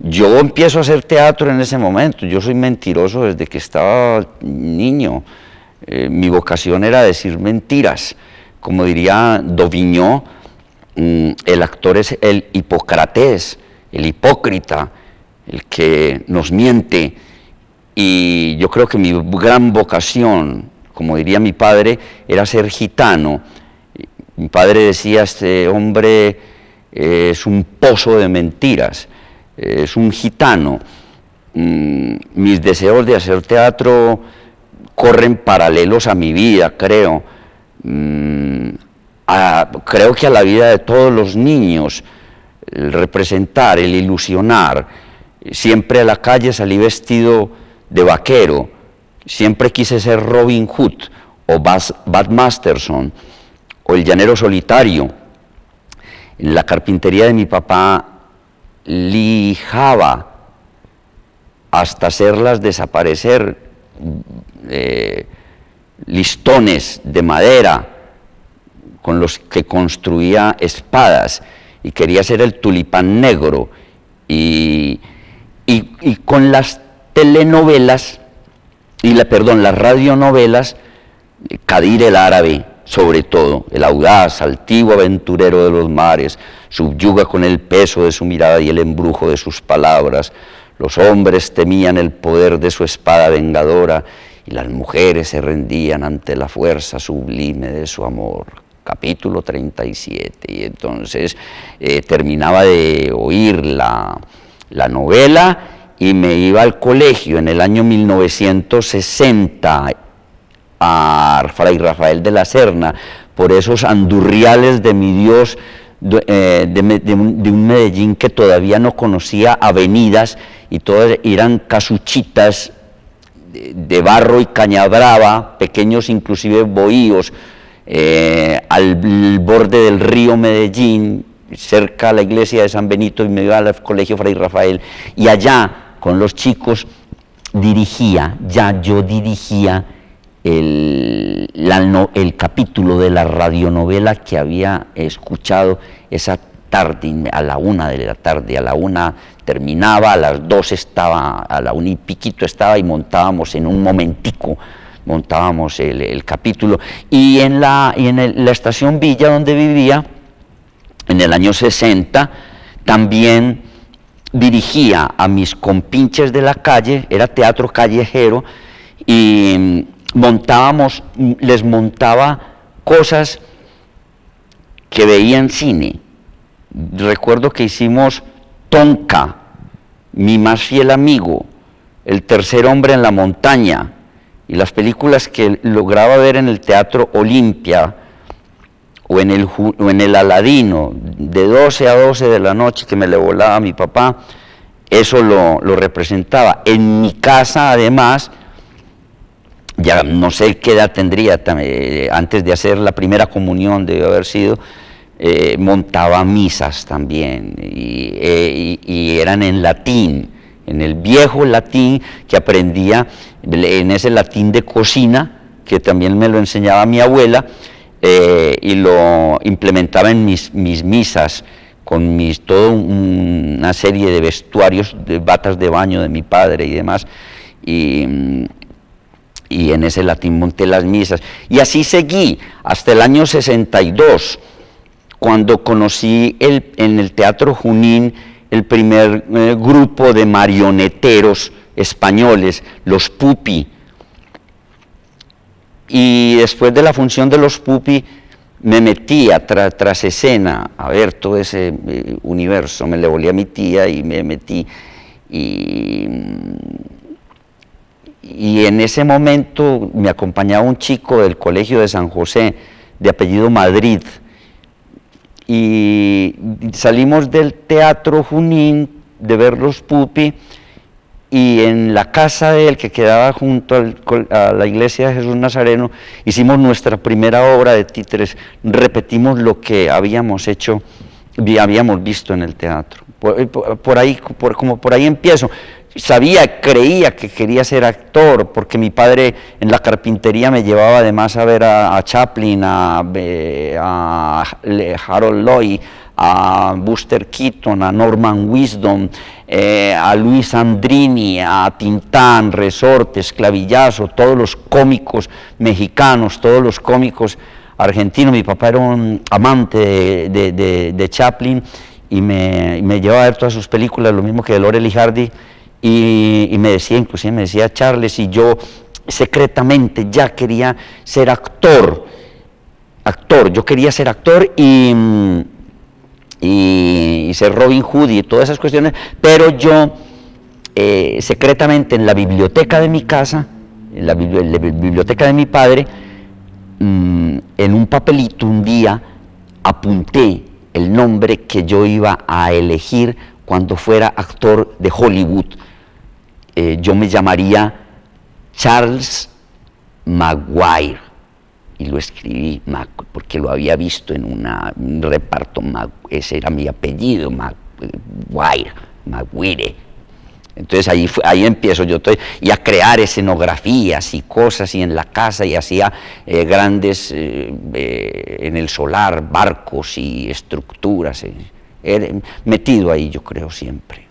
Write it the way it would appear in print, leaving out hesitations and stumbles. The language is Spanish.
yo empiezo a hacer teatro en ese momento. Yo soy mentiroso desde que estaba niño. Mi vocación era decir mentiras. Como diría Dovignon, el actor es el Hipócrates, el hipócrita, el que nos miente. Y yo creo que mi gran vocación, como diría mi padre, era ser gitano. Mi padre decía, este hombre es un pozo de mentiras, es un gitano. Mis deseos de hacer teatro corren paralelos a mi vida, creo. Creo que a la vida de todos los niños, el representar, el ilusionar. Siempre a la calle salí vestido de vaquero, siempre quise ser Robin Hood o Bat Masterson o el llanero solitario. En la carpintería de mi papá lijaba hasta hacerlas desaparecer listones de madera con los que construía espadas, y quería ser el tulipán negro, y con las telenovelas, las radionovelas, Kadir el árabe, sobre todo, el audaz, altivo aventurero de los mares, subyuga con el peso de su mirada y el embrujo de sus palabras. Los hombres temían el poder de su espada vengadora, y las mujeres se rendían ante la fuerza sublime de su amor. Capítulo 37. Y entonces terminaba de oír la novela y me iba al colegio en el año 1960 a Fray Rafael de la Serna, por esos andurriales de mi Dios, de un Medellín que todavía no conocía avenidas, y todas eran casuchitas de barro y caña brava, pequeños inclusive bohíos, al borde del río Medellín, cerca a la iglesia de San Benito, y me iba al colegio Fray Rafael, y allá con los chicos yo dirigía el capítulo de la radionovela que había escuchado esa tarde, a la 1 de la tarde, a la 1 terminaba, a las 2 estaba, a la 1 y piquito estaba, y montábamos en un momentico, montábamos el capítulo. Y en la estación Villa, donde vivía, en el año 60, también dirigía a mis compinches de la calle, era teatro callejero, y les montaba cosas que veía en cine. Recuerdo que hicimos Tonka, Mi más fiel amigo, El tercer hombre en la montaña, y las películas que lograba ver en el Teatro Olimpia o en el Aladino, de 12 a 12 de la noche, que me le volaba a mi papá, eso lo representaba. En mi casa, además, ya no sé qué edad tendría, antes de hacer la primera comunión debe haber sido, montaba misas también, y eran en latín, en el viejo latín que aprendía, en ese latín de cocina, que también me lo enseñaba mi abuela, y lo implementaba en mis misas, con toda una serie de vestuarios, de batas de baño de mi padre y demás, y en ese latín monté las misas. Y así seguí hasta el año 62, cuando conocí en el Teatro Junín el primer grupo de marioneteros españoles, los Pupi. Y después de la función de los Pupi me metí tras escena a ver todo ese universo. Me le volví a mi tía y me metí, y en ese momento me acompañaba un chico del colegio de San José, de apellido Madrid, y salimos del Teatro Junín de ver los Pupi, y en la casa de él, que quedaba junto a la iglesia de Jesús Nazareno, hicimos nuestra primera obra de títeres, repetimos lo que habíamos visto en el teatro. Por ahí empiezo. Creía que quería ser actor, porque mi padre en la carpintería me llevaba además a ver a Chaplin, a Harold Lloyd, a Buster Keaton, a Norman Wisdom, a Luis Andrini, a Tintán, Resortes, Clavillazo, todos los cómicos mexicanos, todos los cómicos argentinos. Mi papá era un amante de Chaplin y me llevaba a ver todas sus películas, lo mismo que de Laurel y Hardy, y me decía, inclusive me decía Charles, y yo secretamente ya quería ser actor, yo quería ser actor y ser Robin Hood y todas esas cuestiones, pero yo secretamente en la biblioteca de mi casa, en la biblioteca de mi padre, en un papelito un día apunté el nombre que yo iba a elegir cuando fuera actor de Hollywood. Yo me llamaría Charles Maguire, y lo escribí porque lo había visto en un reparto, ese era mi apellido, Maguire. Entonces ahí empiezo yo y a crear escenografías y cosas y en la casa, y hacía grandes, en el solar, barcos y estructuras, metido ahí yo creo siempre.